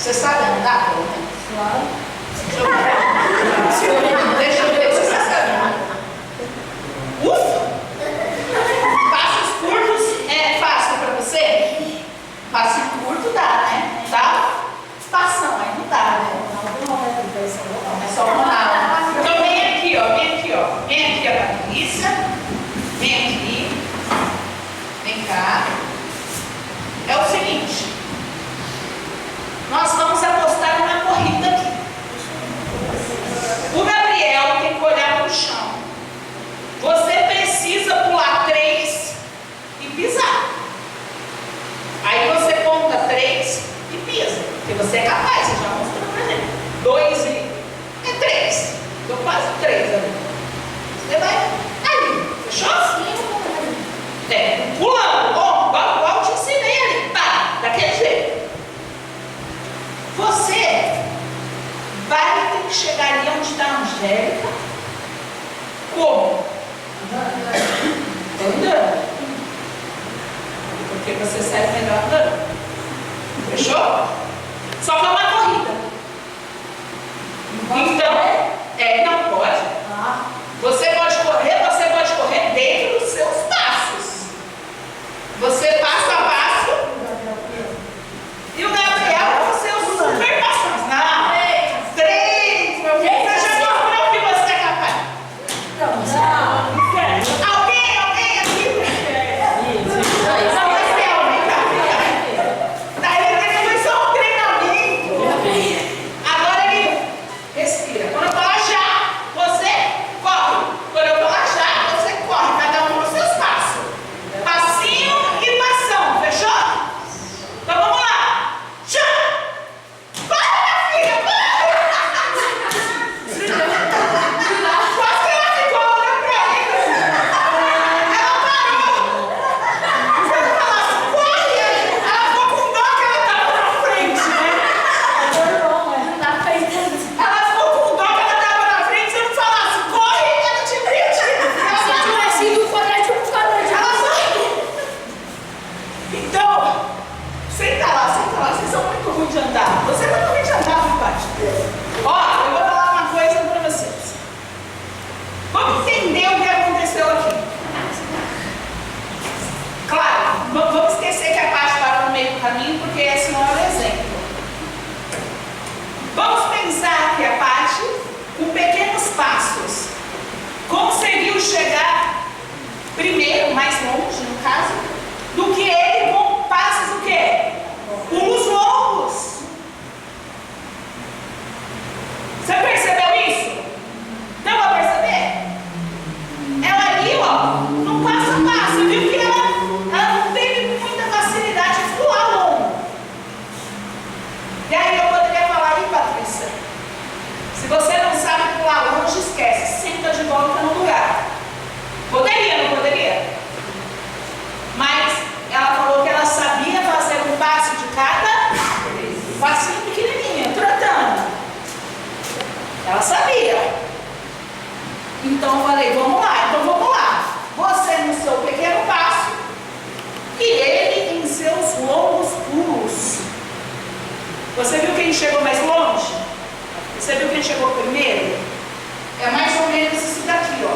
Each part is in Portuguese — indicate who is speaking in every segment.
Speaker 1: Você sabe andar, pelo menos?
Speaker 2: Claro.
Speaker 1: Deixa eu ver se você sabe andar. Ufa! Passos curtos é fácil para você? Passo curto dá, né? Não dá? Passão, aí não dá, né? É só Ronaldo. Então vem aqui, ó. Vem aqui, ó. Vem aqui a Patrícia. Vem aqui. Vem cá. É o seguinte. Nós vamos apostar numa corrida aqui. O Gabriel tem que olhar para o chão. Você precisa pular 3 e pisar. Aí você conta 3 e pisa. Porque você é capaz, você já mostrou pra gente. 2 e... é 3. Deu quase 3 ali. Você vai ali. Fechou? É, pulando. Bom, igual eu te ensinei ali. Pá, daquele jeito. Você vai ter que chegar ali onde está a Angélica. Como? Andando. Porque você sai melhor andando. Fechou? Só que é uma corrida. Então, não pode. Você pode correr dentro dos seus passos. Você passo a passo. E o Gabriel com seus super passos. Não. 3, meu filho. Você já mostrou que você é capaz. Alguém aqui? Não, mas realmente. Daí ele começou um treinamento. Agora ele respira. Quando eu falar já, você corre. Quando eu falar já, você corre. Cada um nos seus passos. Passinho e passão. Fechou? Então vamos lá. Já! Corre, minha filha! Corre! Quase que ela ficou olhando pra ele. Ela parou. Você não falasse, corre! Ela ficou com dó que ela tava na frente, né? Ela ficou com dó que ela tava na frente. Se eu não falasse, corre, ela te prende. Ela só... Então, senta lá. Vocês são muito ruins de andar. Você é muito ruim de andar, meu pai. Ó, eu vou falar uma coisa pra vocês. Vamos entender o que aconteceu aqui. Claro, vamos esquecer que a parte parou no meio do caminho, porque esse não é o exemplo. Vamos pensar que a parte, com pequenos passos, conseguiu chegar primeiro, mais longe, no caso, do que ele com passos o quê? Pulos longos. Você percebeu isso? Não vai perceber? Ela ali, ó, no passo a passo, viu que ela não teve muita facilidade de pular longo. E aí eu poderia falar aí, Patrícia, se você não sabe pular longe, esquece, senta de volta no lugar. Poderia, não poderia? Mas ela falou que ela sabia fazer um passo de cada passinho pequenininho, trotando. Ela sabia. Então eu falei, vamos lá. Você no seu pequeno passo e ele em seus longos pulos. Você viu quem chegou mais longe? Você viu quem chegou primeiro? É mais ou menos isso daqui, ó.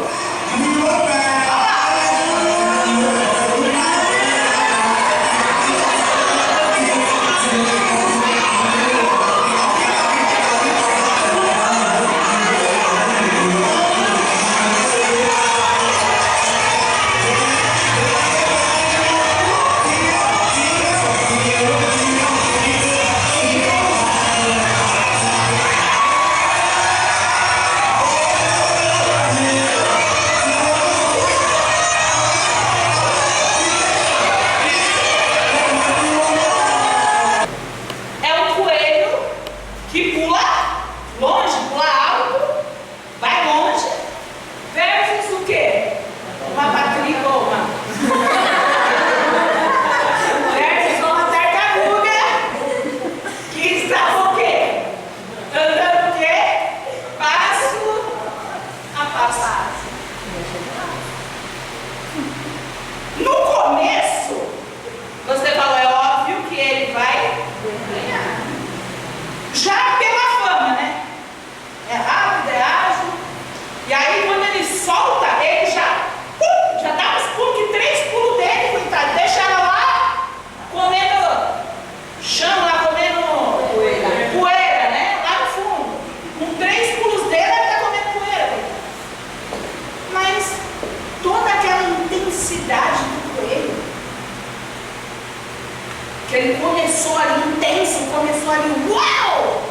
Speaker 1: que ele começou ali intenso, começou ali, uau!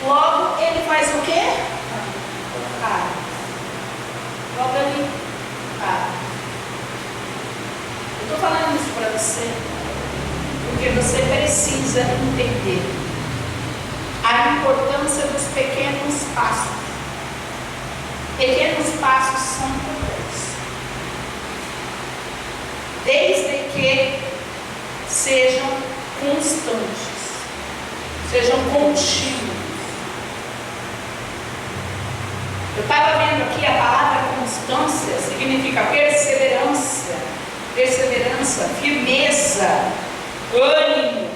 Speaker 1: Logo ele faz o quê? Logo ele eu estou falando isso para você porque você precisa entender a importância dos pequenos passos. Pequenos passos são importantes, desde que sejam constantes, sejam contínuos. Eu estava vendo aqui a palavra constância, significa perseverança, firmeza, ânimo,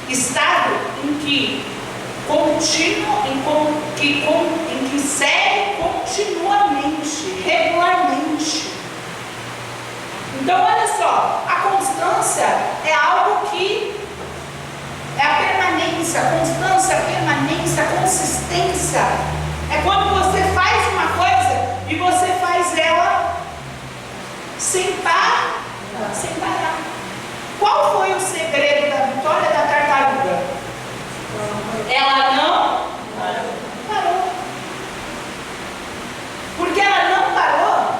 Speaker 1: estado em que contínuo, em que segue continuamente, regularmente. Então olha só, a constância é algo que é a permanência, a constância, a permanência, a consistência. É quando você faz uma coisa e você faz ela sem parar. Qual foi o segredo da vitória da tartaruga? Ela não parou. Porque ela não parou,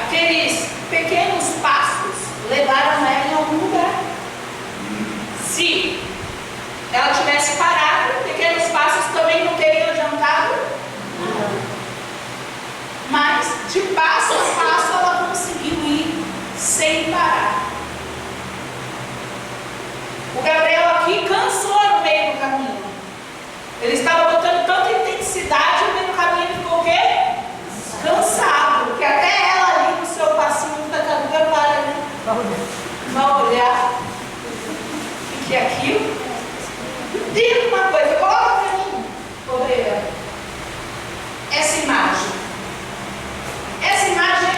Speaker 1: aqueles pequenos passos levaram ela em algum lugar. Se ela tivesse parado, pequenos passos também não teriam adiantado nada. Mas de passo a passo ela conseguiu ir sem parar. O Gabriel aqui cansou no meio do caminho. Ele estava botando tanta intensidade no meio do caminho, ele ficou o quê? Cansado. Porque até ela ali no seu passinho da tartaruga para ali. Vai olhar. O que é aquilo? Diga uma coisa, coloca para mim, Oreia, essa imagem. Essa imagem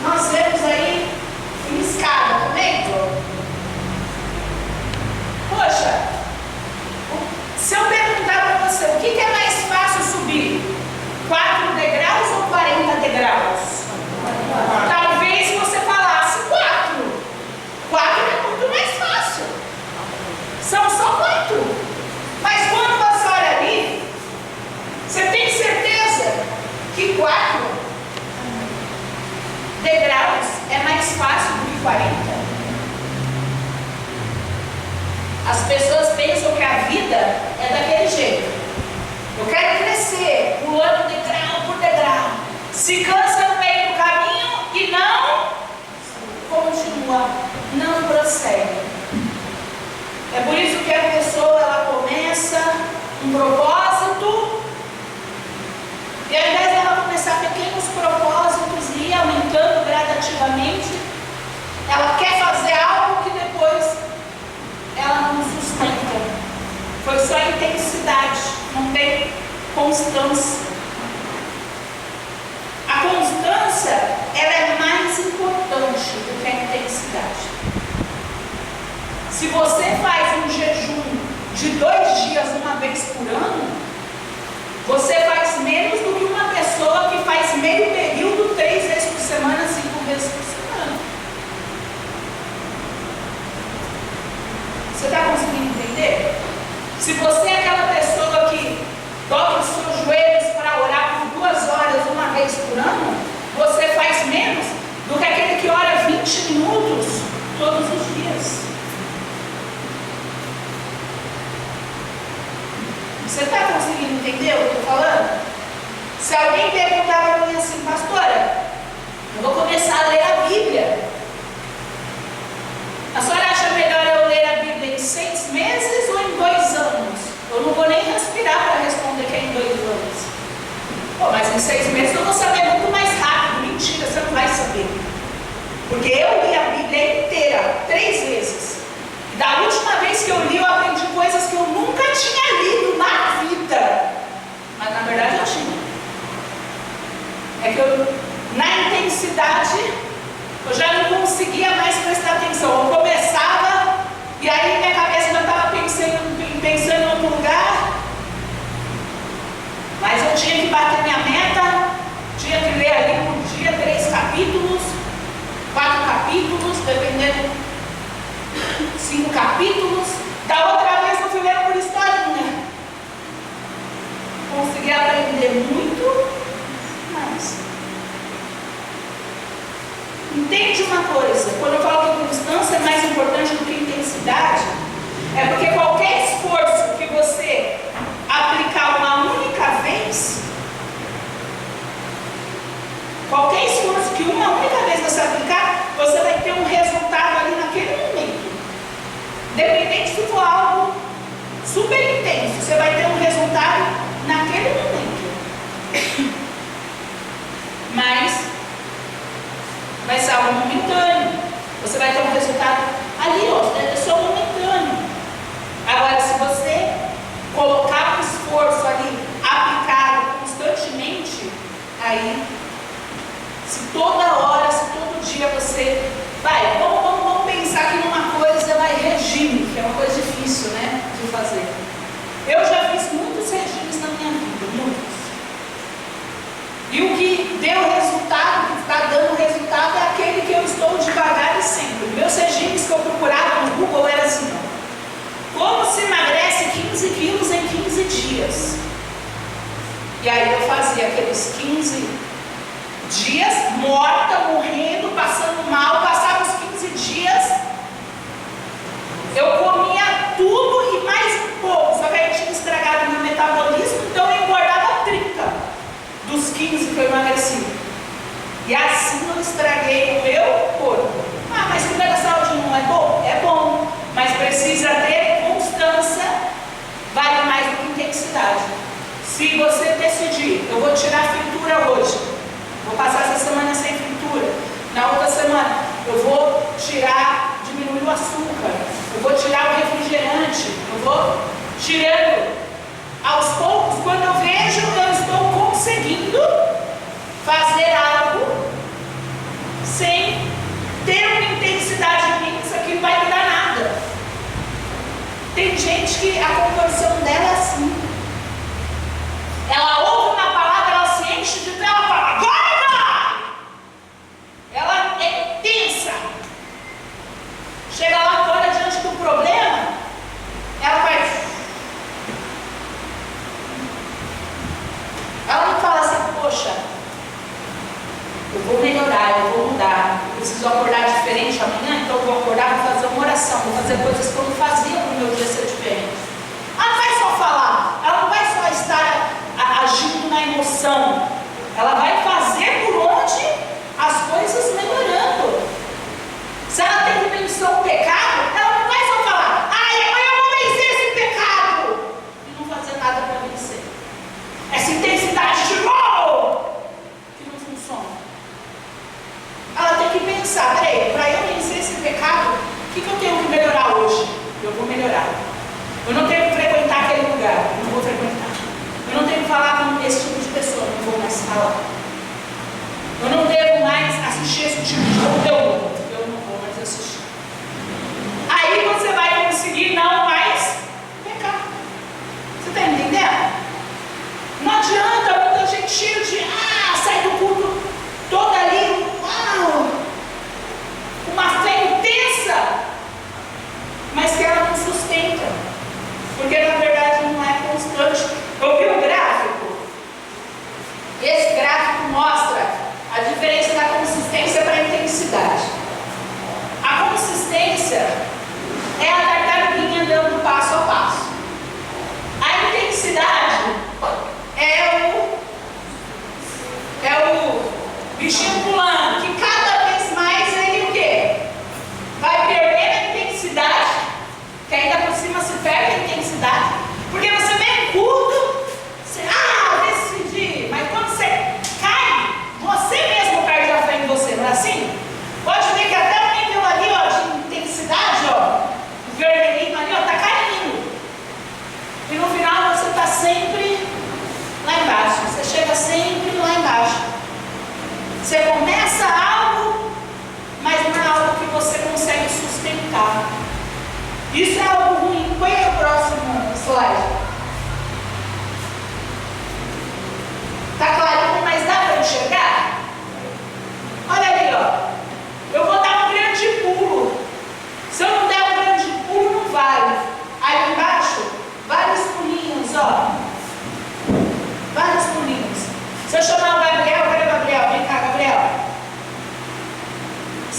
Speaker 1: nós vemos aí em escada também. Poxa, se eu perguntar para você, o que é mais fácil subir? 4 degraus ou 40 degraus? Talvez você falasse 4. 4 é muito mais fácil. São só 4. Mas quando você olha ali, você tem certeza que 4 degraus é mais fácil do que 40? As pessoas pensam que a vida é daquele jeito. Eu quero crescer, pulando degrau por degrau. Se cansa no meio do caminho e não continua, não prossegue. É por isso que a pessoa ela começa um propósito e ao invés dela começar pequenos propósitos e ir aumentando gradativamente, ela quer fazer algo que depois ela não sustenta. Foi só intensidade, não tem constância. A constância ela é mais importante do que a intensidade. Se você faz um jejum de 2 dias uma vez por ano, você faz menos do que uma pessoa que faz meio período 3 vezes por semana, 5 vezes por semana. Você está conseguindo entender? Se você é aquela pessoa que dobra os seus joelhos para orar por 2 horas uma vez por ano, você faz menos do que aquele que ora 20 minutos todos os dias. Você está conseguindo entender o que eu estou falando? Se alguém perguntar para mim assim, pastora, eu vou começar a ler a Bíblia. A senhora acha melhor eu ler a Bíblia em 6 meses ou em 2 anos? Eu não vou nem respirar para responder que é em 2 anos. Pô, mas em 6 meses eu vou saber muito mais rápido. Mentira, você não vai saber. Porque eu li a Bíblia inteira 3 vezes. E da última vez que eu li, eu aprendi coisas que eu nunca tinha lido na vida. Mas na verdade eu tinha. É que eu, na intensidade, eu já não conseguia mais prestar atenção. Eu começava e aí minha cabeça já estava pensando em outro lugar. Mas eu tinha que bater minha meta, tinha que ler ali por dia 3 capítulos, 4 capítulos. capítulos. Da outra vez eu fui lendo por historinha. Consegui aprender muito mais. Entende uma coisa? Quando eu falo que constância é mais importante do que intensidade, é porque qualquer esforço que você aplicar uma única vez, qualquer esforço que uma única vez você aplicar, você vai ter um resultado ali naquele momento. Independente se for algo super intenso, você vai ter um resultado naquele momento. Mas vai ser algo momentâneo. Você vai ter um resultado ali, ó, é só momentâneo. Agora, se você colocar um esforço ali, aplicado constantemente, aí, se toda hora, se todo dia você vai, vamos pensar aqui numa coisa, vai, regime, que é uma coisa difícil, né, de fazer. Eu já fiz muitos regimes na minha vida, muitos. E o que deu resultado, que está dando resultado, é aquele que eu estou devagar e sempre. Meus regimes que eu procurava no Google era assim, ó, como se emagrece 15 quilos em 15 dias. E aí eu fazia aqueles 15 dias, morta, morrendo, passando mal, passava os 15 dias, eu comia tudo e mais um pouco, só que aí tinha estragado meu metabolismo, então eu engordava 30 dos 15 que eu emagreci. E assim eu estraguei o meu corpo. Ah, mas cuidar da saúde não é bom? É bom, mas precisa ter constância, vale mais do que intensidade. Se você decidir, eu vou tirar a fritura hoje, vou passar essa semana sem fritura, na outra semana eu vou diminuir o açúcar, eu vou tirar o refrigerante, eu vou tirando aos poucos. Quando eu vejo, eu estou conseguindo fazer algo sem ter uma intensidade imensa que não vai me dar nada. Tem gente que a conversão dela é assim. Ela ouve uma palavra, ela se enche de fé, ela fala, agora vai! Ela é intensa. Chega lá fora diante do problema, ela faz. Ela não fala assim, poxa, eu vou melhorar, eu vou mudar, eu preciso acordar diferente amanhã, então eu vou acordar, vou fazer uma oração, vou fazer coisas que eu não fazia para o meu dia ser diferente. Ela não vai só falar, ela não vai só estar agindo na emoção, ela vai fazer por onde as coisas melhorando. Se ela tem que vencer um pecado, ela não vai só falar, ai, amanhã eu vou vencer esse pecado, e não fazer nada para vencer. Essa intensidade de gol que não funciona. Ela tem que pensar, peraí, para eu vencer esse pecado, o que eu tenho que melhorar hoje? Eu vou melhorar. Eu não tenho que frequentar aquele lugar, eu não vou frequentar. Eu não tenho que falar com esse tipo de pessoa, eu não vou mais falar. Eu não devo mais assistir esse tipo de conteúdo, eu não vou mais assistir. Aí você vai conseguir não mais pecar. Você está entendendo? Não adianta muita gente cheia de, sai do culto toda ali, uma fé intensa, mas que ela não sustenta, porque na verdade não é constante. Eu vi um gráfico, esse gráfico mostra a diferença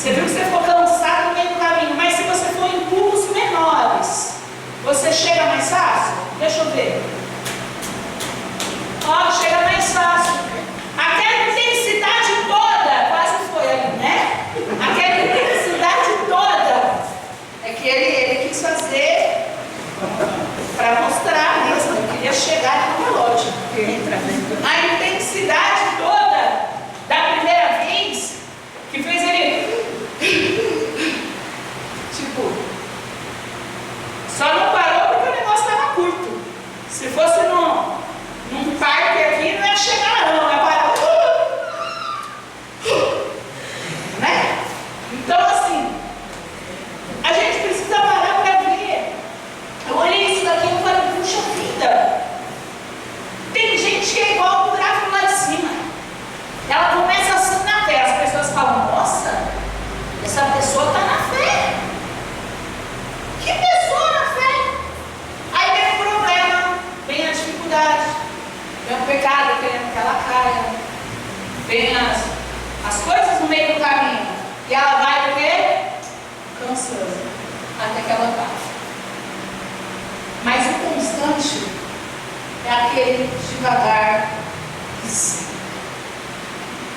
Speaker 1: Você viu que você ficou cansado no meio do caminho, mas se você for em pulos menores, você chega mais fácil? Deixa eu ver. Ó, chega mais fácil. Aquela intensidade toda, quase foi ali, né? Aquela intensidade toda é que ele quis fazer para mostrar mesmo. Eu queria chegar no relógio. A intensidade toda da primeira vez que fez ele tipo, só não parou porque o negócio estava curto. Se fosse num parque aqui, não ia chegar não, ia parar. Né? Então assim, a gente precisa parar para ver. Eu olhei isso daqui e falei, puxa vida, tem gente que é igual o gráfico lá de cima. Ela começa assim na fé, as pessoas falam, nossa, essa pessoa está na fé. Que pessoa na fé? Aí vem o problema, vem a dificuldade, vem o pecado querendo que ela caia, vem as coisas no meio do caminho, e ela vai o quê? Cansando, até que ela vai. Mas o constante é aquele devagar e sim.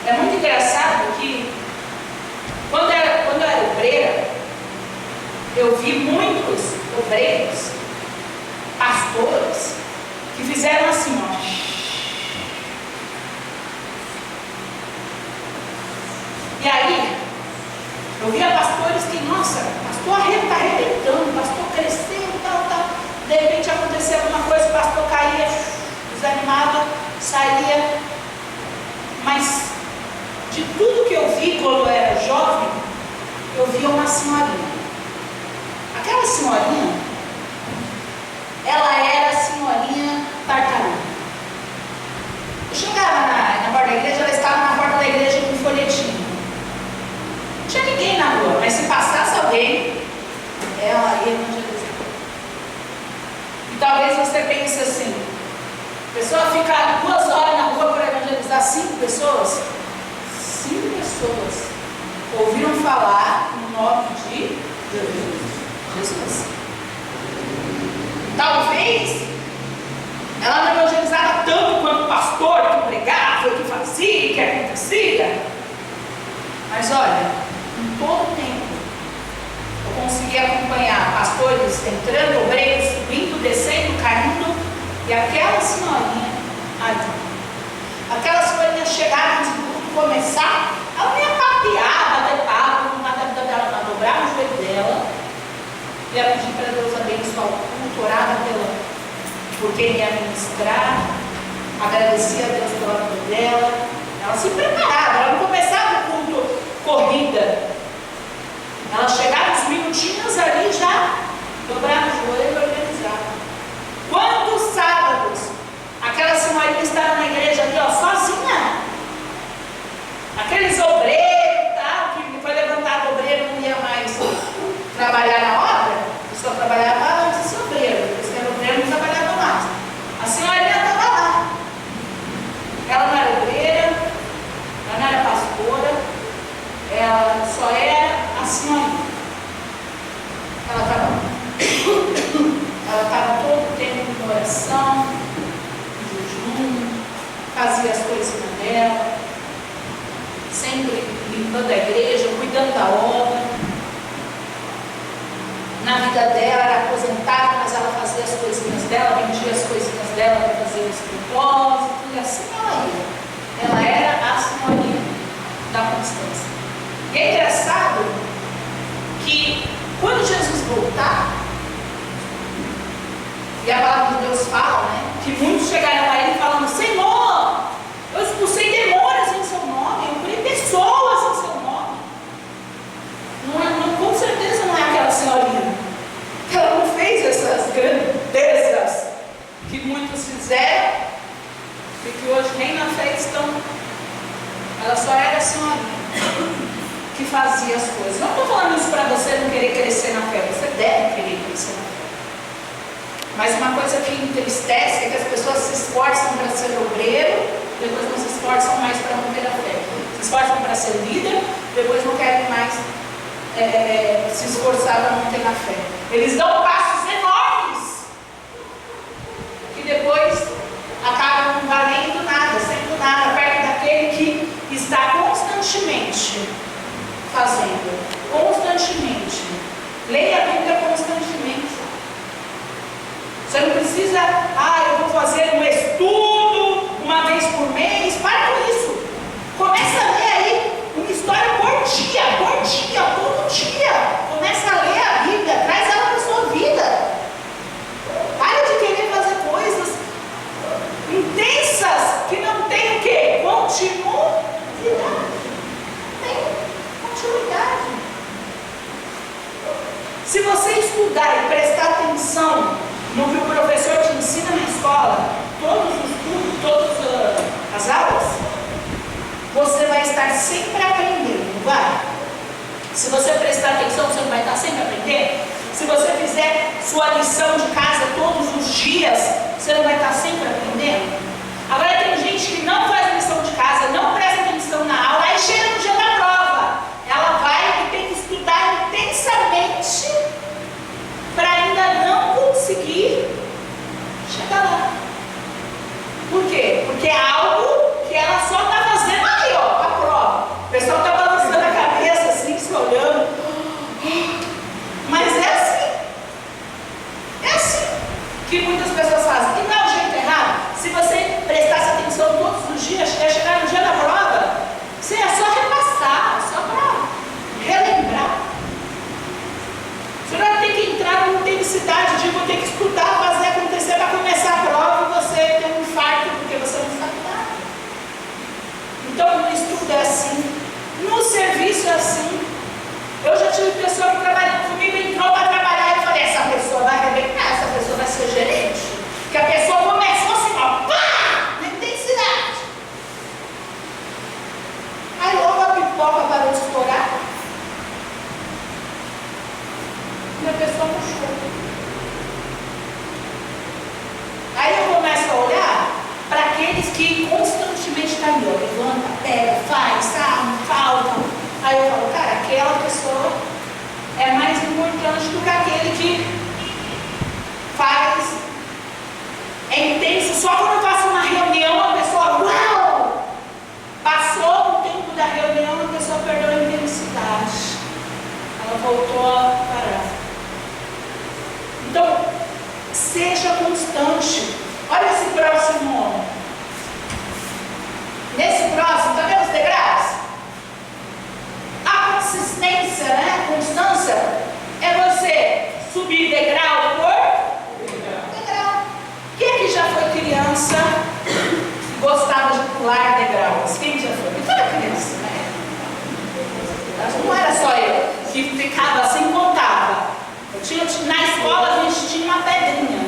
Speaker 1: É muito engraçado que quando eu era obreira, eu vi muitos obreiros, pastores, que fizeram assim, ó. E aí, eu via pastores que, nossa, pastor está arrebentando, pastor crescendo, tal. De repente acontecia alguma coisa, o pastor caía, desanimava, saía. Mas de tudo que eu vi quando eu era jovem, eu via uma senhorinha. Aquela senhorinha, ela era a senhorinha tartaruga. Eu chegava na porta da igreja, ela estava na porta da igreja com um folhetinho. Não tinha ninguém na rua, mas se passasse alguém, ela ia evangelizar. E talvez você pense assim, a pessoa fica 2 horas na rua para evangelizar 5 pessoas. 5 pessoas ouviram falar no nome de Jesus. Talvez ela não evangelizava tanto quanto o pastor que pregava, que fazia, que acontecia. Mas olha, em todo o tempo eu consegui acompanhar pastores entrando, obreiros subindo, descendo, caindo, e aquela senhorinha ali. Aquela senhorinha chegava antes do culto começar, ela não ia papear, bater papo, não da vida dela, ela dobrava o joelho dela, ia pedir para Deus abençoar o culto, orava por quem ia ministrar, agradecia a Deus pela vida dela, ela se preparava, ela não começava o culto corrida, ela chegava uns minutinhos ali já, dobrava o joelho e organizava. Quantos sábados aquela senhorinha estava na igreja ali, ó, sozinha? Aqueles obreiros e tal, que foi levantado obreiro, não ia mais trabalhar na obra, só trabalhava antes de ser obreiro, depois que era obreiro não trabalhava mais. A senhorinha estava lá. Ela não era obreira, ela não era pastora, ela só era a senhorinha. Ela estava todo o tempo em oração, em jejum, fazia as coisinhas dela, sempre limpando a igreja, cuidando da obra. Na vida dela, era aposentada, mas ela fazia as coisinhas dela, vendia as coisinhas dela para fazer os propósitos, e assim ela ia. Ela era a senhorinha da constância. E é engraçado que quando Jesus voltar, e a palavra de Deus fala, né, que muitos chegaram a ele falando, Senhor, eu expulsei demônios em seu nome, eu curei pessoas em seu nome. Não, com certeza não é aquela senhorinha. Ela não fez essas grandezas que muitos fizeram e que hoje nem na fé estão. Ela só era a senhorinha que fazia as coisas. Não estou falando isso para você não querer crescer na fé, você deve querer crescer na fé. Mas uma coisa que entristece é que as pessoas se esforçam para ser obreiro, depois não se esforçam mais para manter a fé. Se esforçam para ser líder, depois não querem mais se esforçar para manter na fé. Eles dão passos enormes, que depois acabam não valendo nada, sendo nada, perto daquele que está constantemente fazendo, constantemente. Leia a Bíblia constantemente. Você não precisa, eu vou fazer um estudo uma vez por mês. Para com isso. Começa a ler aí uma história por dia, todo dia. Começa a ler a Bíblia, traz ela para a sua vida. Para de querer fazer coisas intensas que não tem o quê? Continuidade. Tem continuidade. Se você estudar e prestar atenção no que o professor te ensina na escola, todas as aulas, você vai estar sempre aprendendo, não vai? Se você prestar atenção, você não vai estar sempre aprendendo? Se você fizer sua lição de casa todos os dias, você não vai estar sempre aprendendo? Agora tem gente que não faz lição de casa, não presta atenção na aula, aí chega no dia da prova, ela vai e tem que estudar intensamente para ainda não conseguir chegar lá. Por quê? Porque é algo que ela só está fazendo ali, a prova. O pessoal está balançando a cabeça assim, se olhando. Mas é assim que muitas pessoas fazem. E não é o jeito errado. Se você prestasse atenção todos os dias, chegar no dia da prova, você é só repassar, só para relembrar. Você vai ter que entrar numa intensidade de vou ter que estudar, fazer acontecer para começar a prova e você ter um infarto porque você não sabe nada. Então no estudo é assim, no serviço é assim. Eu já tive pessoa que trabalhou comigo, entrou para trabalhar e eu falei, essa pessoa vai arrebentar, essa pessoa vai ser gerente. Porque a pessoa começou assim, pá, na intensidade. Aí logo a pipoca parou de estourar. E a pessoa puxou. Aí eu começo a olhar para aqueles que constantemente estão ali, levanta, pega, faz, falta. Aí eu falo, cara, aquela pessoa é mais importante do que aquele que faz, é intenso. Só quando eu faço uma reunião, a pessoa, uau! Passou o tempo da reunião, a pessoa perdeu a intensidade. Ela voltou a parar. Então, seja constante. Olha esse próximo homem. Nesse próximo, tá vendo os degraus? A consistência, né? A constância é você subir degrau por degrau. Quem aqui já foi criança e gostava de pular degraus? Quem já foi? Quem era criança, né? Não era só eu que ficava assim e contava. Na escola a gente tinha uma pedrinha.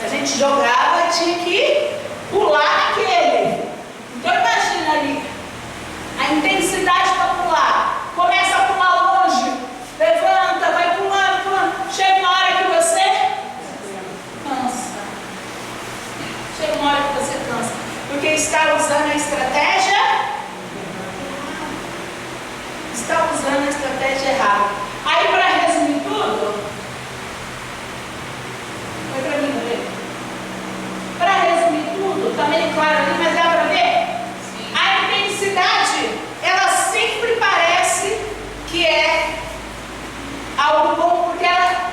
Speaker 1: A gente jogava e tinha que pular naquele. Então imagina ali a intensidade para pular. Começa a pular longe, levanta, vai pulando, pulando. Chega uma hora que você cansa. Chega uma hora que você cansa. Porque está usando a estratégia. Está usando a estratégia errada. Aí para resumir tudo. Foi para mim, ver? Para resumir tudo, está meio claro ali, mas dá para ver? Sim. A intensidade, ela sempre parece que é algo bom, porque ela,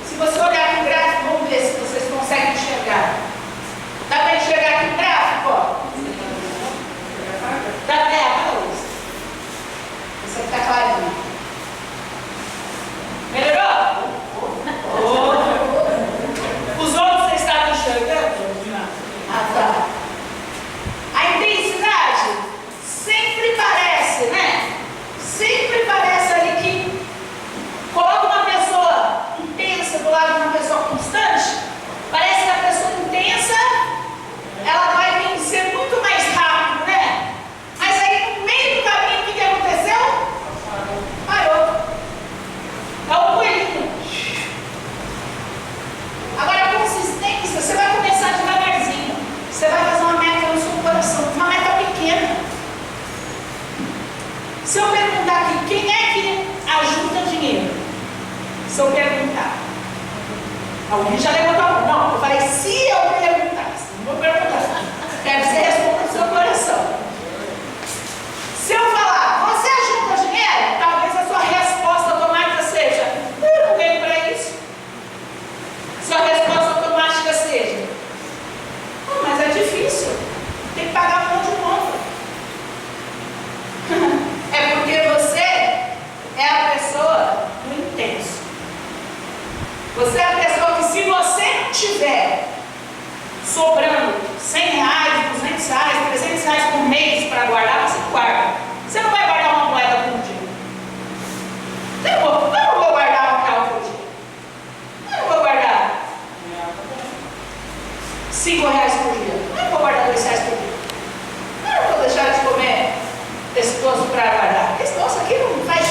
Speaker 1: se você olhar aqui o gráfico, vamos ver se vocês conseguem enxergar. Dá para enxergar aqui o gráfico? Ó? Dá, apaga a luz. Isso aqui está clarinho.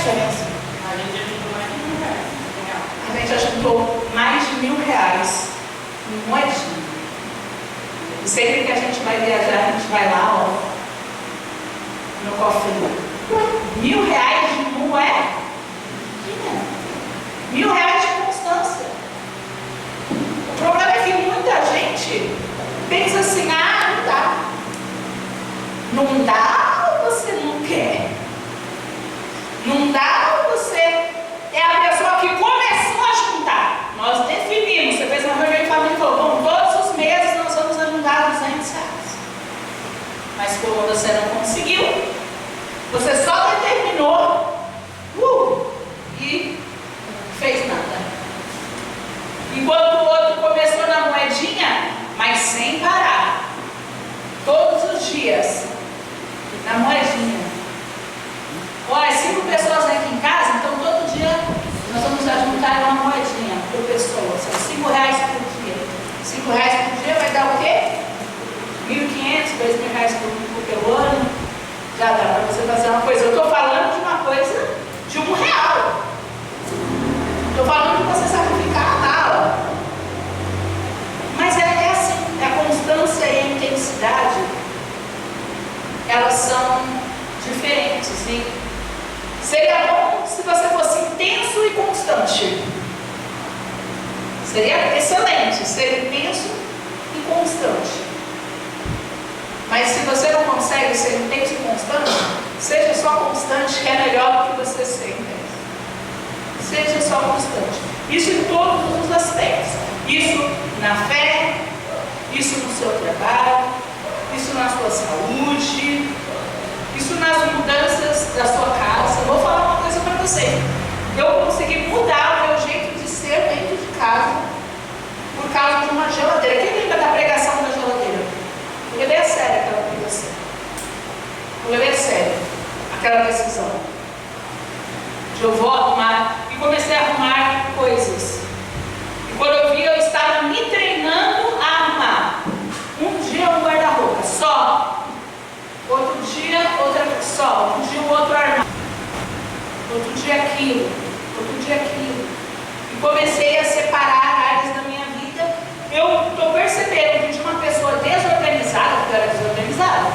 Speaker 1: diferença?
Speaker 2: A gente ajuntou mais de R$ 1.000.
Speaker 1: A gente ajuntou mais de R$ 1.000 em moedinha. E sempre que a gente vai viajar, a gente vai lá, ó, no cofrinho. R$ 1.000 de moeda. R$ 1.000 de constância. O problema é que muita gente pensa assim, ah, não dá. Não dá ou você não quer? Não dá ou você é a pessoa que começou a juntar? Nós definimos, você fez uma reunião de família e falou, bom, todos os meses nós vamos ajuntar R$ 200. Mas como você não conseguiu, você só determinou e fez nada. Enquanto o outro começou na moedinha, mas sem parar. Todos os dias, na moedinha. Olha, 5 pessoas aqui em casa, então todo dia nós vamos juntar uma moedinha por pessoa. São R$ 5 por dia. R$ 5 por dia vai dar o quê? R$ 1.500, R$ 2.000 por ano. Já dá para você fazer uma coisa. Eu estou falando de uma coisa de R$ 1. Estou falando de você sacrificar a mala. Mas é assim, a constância e a intensidade, elas são diferentes. E seria bom se você fosse intenso e constante. Seria excelente ser intenso e constante. Mas se você não consegue ser intenso e constante, seja só constante, que é melhor do que você ser intenso. Seja só constante. Isso em todos os aspectos. Isso na fé, isso no seu trabalho, isso na sua saúde, isso nas mudanças da sua casa. Vou falar uma coisa para você. Eu consegui mudar o meu jeito de ser dentro de casa por causa de uma geladeira. Quem lembra da pregação da geladeira? Eu levei a sério aquela pregação. Eu levei a sério aquela decisão. Eu vou arrumar. E comecei a arrumar coisas. E quando eu vi, eu estava me treinando a arrumar. Um dia um guarda-roupa só. Outro dia outra só. Um dia o outro armário. Outro dia aquilo. Outro dia aquilo. E comecei a separar áreas da minha vida. Eu estou percebendo que de uma pessoa desorganizada, porque eu era desorganizada,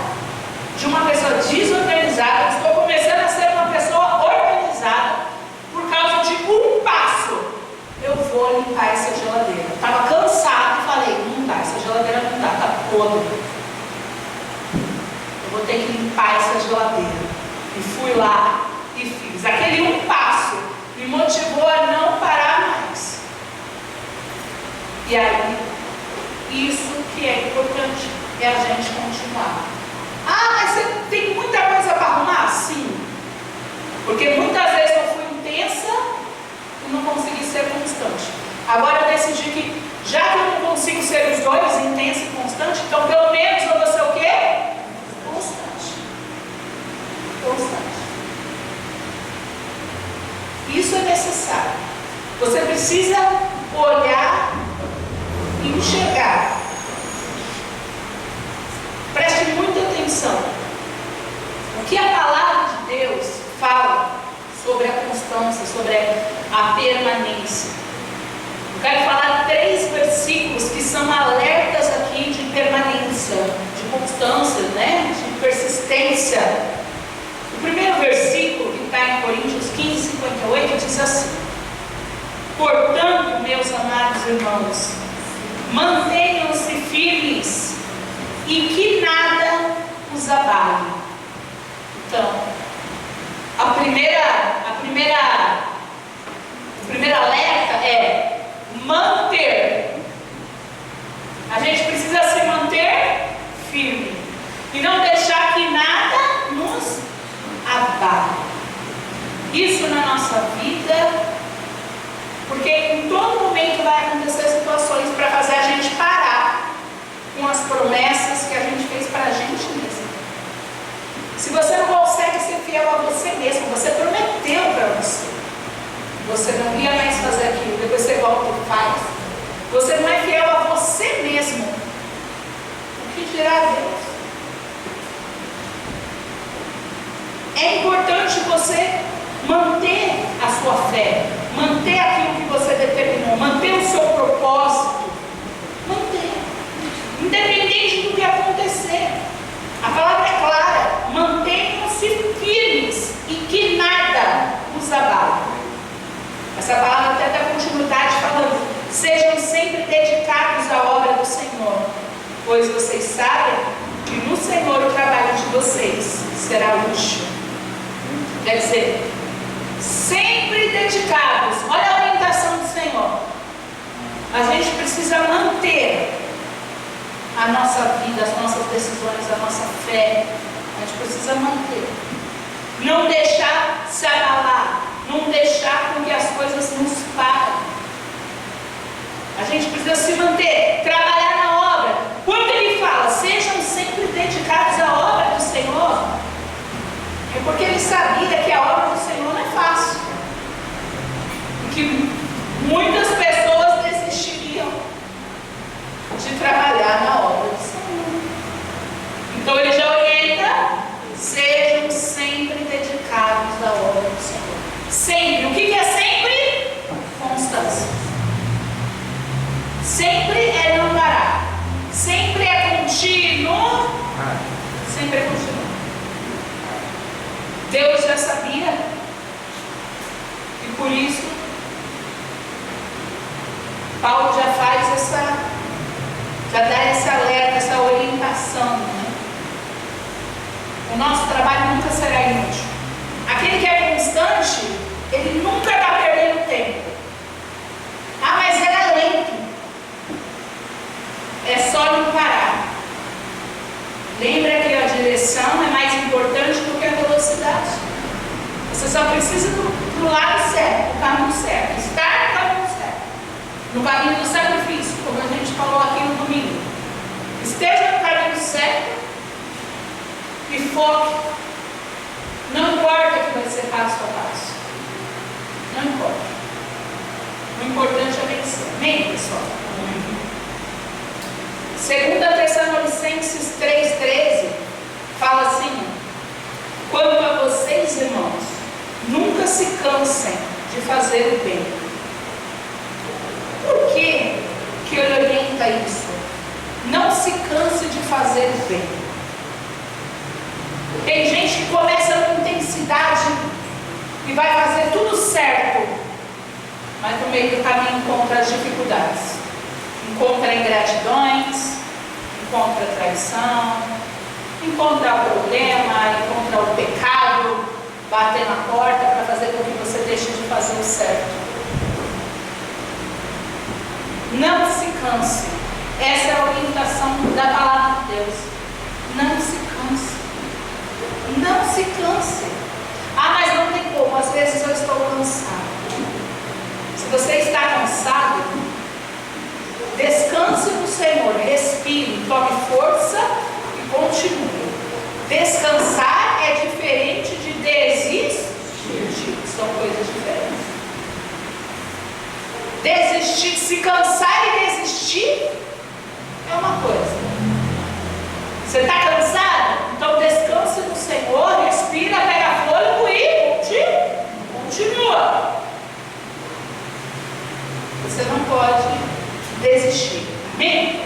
Speaker 1: de uma pessoa desorganizada, estou começando a ser uma pessoa organizada por causa de um passo. Eu vou limpar essa geladeira. Estava cansado e falei, não dá, essa geladeira não dá, está podre. Eu vou ter que limpar essa geladeira. E fui lá e fiz. Aquele um passo me motivou a não parar mais. E aí, isso que é importante, é a gente continuar. Ah, mas você tem muita coisa para arrumar? Sim. Porque muitas vezes eu fui intensa e não consegui ser constante. Agora eu decidi que, já que eu não consigo ser os dois, intenso e constante, então pelo menos eu vou ser o quê? Constante. Constante. Isso é necessário. Você precisa olhar e enxergar. Preste muita atenção. O que a palavra de Deus fala sobre a constância, sobre a permanência. Eu quero falar 3 versículos que são alertas aqui de permanência, de constância, né? De persistência. O primeiro versículo, que está em Coríntios 15:58, diz assim: portanto, meus amados irmãos, mantenham-se firmes e que nada os abale. Então, o primeiro alerta é manter. A gente precisa se manter firme e não deixar que nada nos abale. Isso na nossa vida, porque em todo momento vai acontecer situações para fazer a gente parar com as promessas que a gente fez para a gente mesmo. Se você não consegue ser fiel a você mesmo, você prometeu para você, você não ia mais fazer aquilo, depois você volta e faz, você não é fiel a você mesmo, o que dirá Deus? É importante você manter trabalho. Essa palavra até dá continuidade falando: sejam sempre dedicados à obra do Senhor, pois vocês sabem que no Senhor o trabalho de vocês será útil. Quer dizer, sempre dedicados. Olha a orientação do Senhor. A gente precisa manter a nossa vida, as nossas decisões, a nossa fé. A gente precisa manter. Não deixar se abalar. Não deixar com que as coisas nos parem. A gente precisa se manter, trabalhar na obra. Quando ele fala, sejam sempre dedicados à obra do Senhor, é porque ele sabia que a obra do Senhor não é fácil. E que muitas pessoas desistiriam de trabalhar na obra do Senhor. Então ele já orienta, sejam sempre dedicados à obra do Senhor. Sempre. O que é sempre? Constância. Sempre é não parar. Sempre é contínuo. Sempre é contínuo. Deus já sabia. E por isso, Paulo já faz já dá esse alerta, essa orientação. Né? O nosso trabalho nunca será inútil. Aquele que é constante, ele nunca está perdendo tempo. Ah, mas era lento. É só não parar. Lembra que a direção é mais importante do que a velocidade. Você só precisa do lado certo, do caminho certo. Estar no caminho certo. No caminho do sacrifício, como a gente falou aqui no domingo. Esteja no caminho certo e foque. Não importa que vai ser passo a passo. Não importa. O importante é vencer. Amém, pessoal? 2 Tessalonicenses 3,13 fala assim: quanto a vocês, irmãos, nunca se cansem de fazer o bem. Por que ele orienta isso? Não se canse de fazer o bem. Tem gente que começa com intensidade e vai fazer tudo certo, mas no meio do caminho encontra as dificuldades, encontra ingratidões, encontra traição, encontra o problema, encontra o pecado, bater na porta para fazer com que você deixe de fazer o certo. Não se canse. Essa é a orientação da palavra de Deus. Não se canse. Não se canse. Ah, mas não tem como. Às vezes eu estou cansado. Se você está cansado, descanse no Senhor. Respire, tome força e continue. Descansar é diferente de desistir. São coisas diferentes. Desistir, se cansar e desistir é uma coisa. Você está cansado? Então descanse no Senhor, respira, pega fôlego e continua. Você não pode desistir. Amém?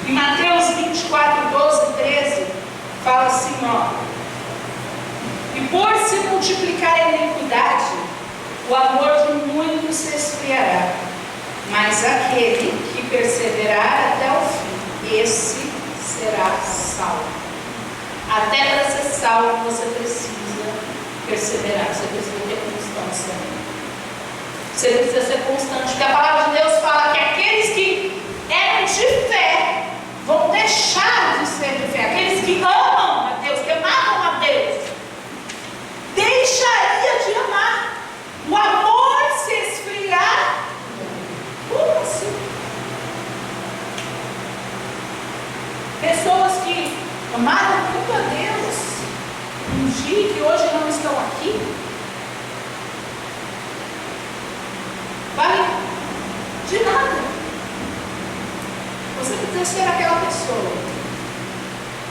Speaker 1: Em Mateus 24, 12, 13 fala assim, ó: e por se multiplicar a iniquidade, o amor de muitos se esfriará, mas aquele que perseverar até o fim, esse será salvo. Até para ser salvo você precisa perseverar, você precisa ter constância. Você precisa ser constante, porque a palavra de Deus fala que aqueles que eram de fé vão deixar de ser de fé. Aqueles que amam a Deus, que amavam a Deus, deixaria de amar. O amor se esfriar. Como assim? Pessoas que amaram muito a Deus um dia que hoje não estão aqui, vale de nada. Você precisa ser aquela pessoa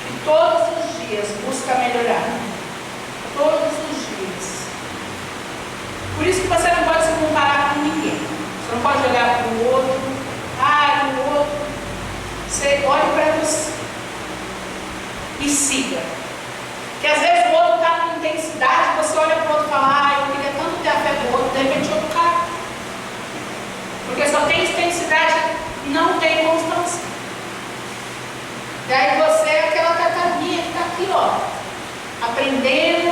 Speaker 1: que todos os dias busca melhorar. Todos os dias. Por isso que você não pode se comparar com ninguém. Você não pode olhar para o outro. O outro. Você olhe para você e siga. Porque às vezes o outro está com intensidade, você olha para o outro e fala: eu queria tanto ter a fé de repente outro cargo. Porque só tem intensidade, não tem constância. E aí você é aquela tartaruguinha que está aqui, ó, aprendendo,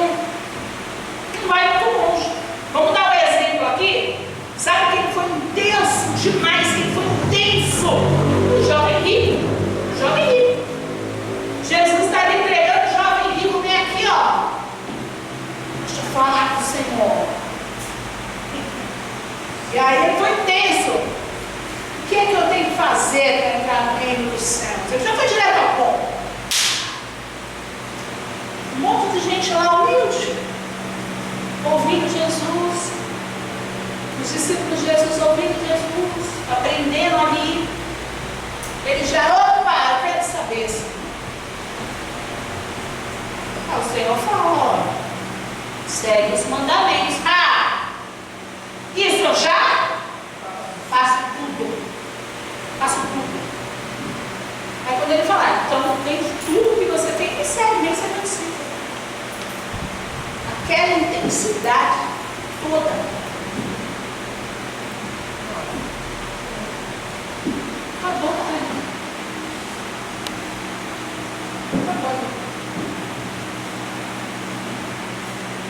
Speaker 1: não vai muito longe. Vamos dar um exemplo aqui. Sabe quem foi intenso demais? Quem foi intenso? O jovem rico. O jovem rico. Jesus está ali pregando, o jovem rico vem aqui, ó. Deixa eu falar com o Senhor. E aí ele foi intenso. O que é que eu tenho que fazer para entrar no reino dos céus? Ele já foi direto ao ponto. Um monte de gente lá humilde, ouvindo Jesus. Os discípulos de Jesus ouvindo Jesus, aprendendo ali. Ele já, opa, eu quero saber. O Senhor falou, segue os mandamentos. Ah, isso eu já faço tudo. Faço tudo. Aí quando ele falar, então tem tudo que você tem, me segue, nem você não precisa. Aquela intensidade toda. Acabou, né? Acabou.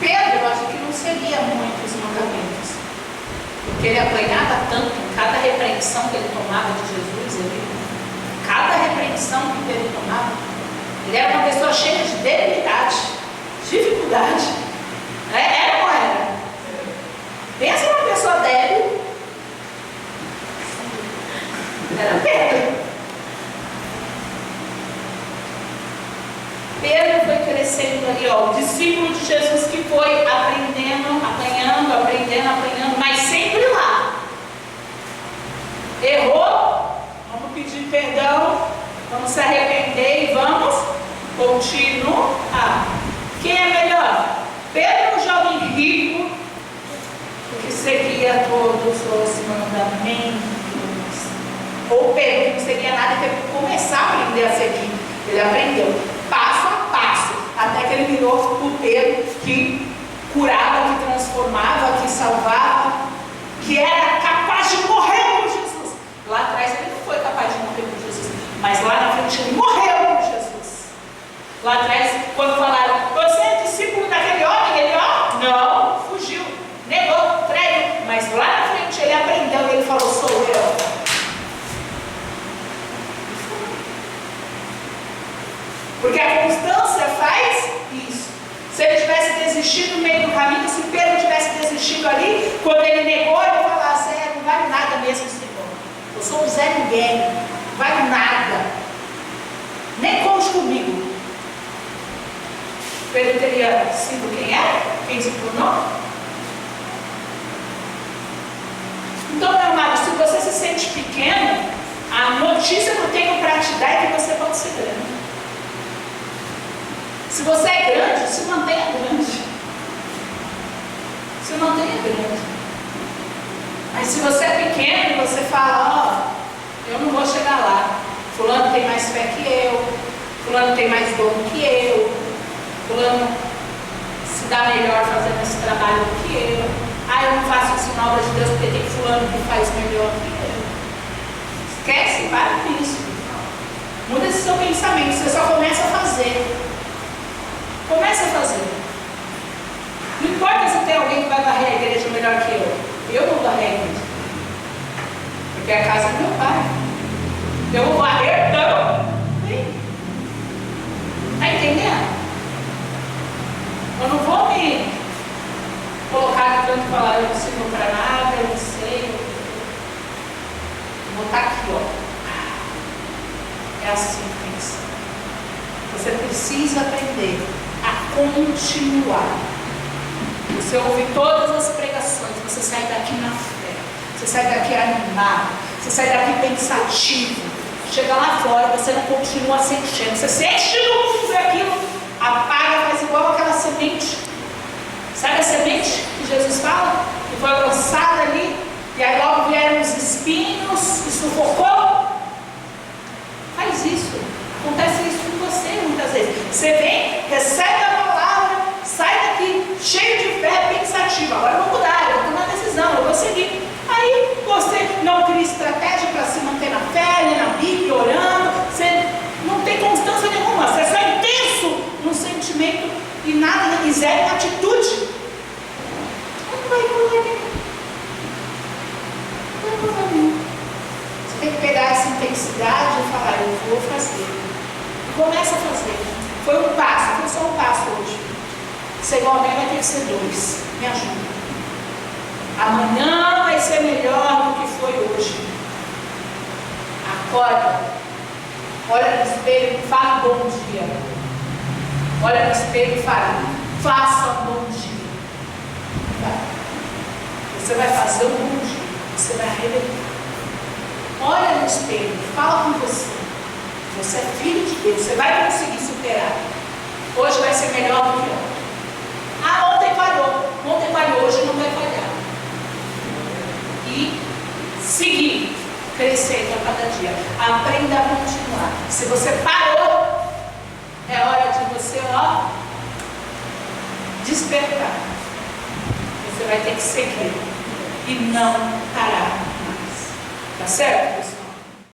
Speaker 1: Pedro, eu acho que não seguia muito os mandamentos. Porque ele apanhava tanto em cada repreensão que ele tomava de Jesus, cada repreensão que ele tomava, ele era uma pessoa cheia de debilidade, dificuldade. Era ou era? Pensa numa pessoa débil. Era Pedro. Pedro foi crescendo ali, ó, o discípulo de Jesus que foi aprendendo, apanhando, mas sempre lá. Errou, vamos pedir perdão, vamos se arrepender e vamos continuar. Quem é melhor? Pedro, o jovem rico, que seguia todos os mandamentos. Ou Pedro, que não seguia nada e teve que começar a aprender a seguir. Ele aprendeu passo a passo, até que ele virou o Pedro que curava, que transformava, que salvava, que era capaz de morrer por Jesus. Lá atrás ele não foi capaz de morrer por Jesus, mas lá na frente ele morreu por Jesus. Lá atrás, quando falaram, você é discípulo daquele homem, ele, ó, não, fugiu, negou, traiu, mas lá na frente ele aprendeu e ele falou, sou eu. Porque a constância faz isso. Se ele tivesse desistido no meio do caminho, se Pedro tivesse desistido ali, quando ele negou, ele falasse, não vale nada mesmo, Senhor. Eu sou um Zé Ninguém, não vale nada. Nem conte comigo. Pedro teria sido quem era? Quem se tornou? Então, meu amado, se você se sente pequeno, a notícia que eu tenho para te dar é que você pode ser grande. Se você é grande, se mantenha grande. Se mantenha grande. Mas se você é pequeno e você fala, eu não vou chegar lá. Fulano tem mais fé que eu. Fulano tem mais dom que eu. Fulano se dá melhor fazendo esse trabalho do que eu. Eu não faço isso na obra de Deus porque tem fulano que faz melhor que eu. Esquece, para com isso. Muda esse seu pensamento. Você só começa a fazer. Comece a fazer. Não importa se tem alguém que vai varrer a igreja melhor que eu. Eu vou varrer a igreja. Porque é a casa do meu pai. Eu vou varrer também. Está entendendo? Eu não vou me colocar aqui tanto e falar, eu não sirvo para nada, eu não sei. Eu vou estar aqui, ó. É assim que pensa. Você precisa aprender a continuar. Você ouve todas as pregações, você sai daqui na fé, você sai daqui animado, você sai daqui pensativo. Chega lá fora, você não continua se enchendo. Você se enche de luz, aquilo apaga, faz igual aquela semente. Sabe a semente que Jesus fala? Que foi lançada ali, e aí logo vieram os espinhos e sufocou. Faz isso. Acontece isso com você muitas vezes. Você vem, recebe a palavra, sai daqui cheio de fé, pensativo. Agora eu vou mudar, eu vou tomar decisão. felicidade de falar, eu vou fazer. Começa a fazer. Foi um passo, foi só um passo hoje. Senhor, amanhã vai ter que ser 2. Me ajuda. Amanhã vai ser melhor do que foi hoje. Acorda. Olha no espelho e fala um bom dia. Olha no espelho e fala, faça um bom dia. Você vai fazer um bom dia. Você vai arrebentar. Olha no espelho, fala com você. Você é filho de Deus, você vai conseguir superar. Hoje vai ser melhor do que ontem. Ah, ontem falhou, hoje não vai falhar. E seguir, crescendo a cada dia. Aprenda a continuar. Se você parou, é hora de você, despertar. Você vai ter que seguir e não parar mais. Tá certo, pessoal?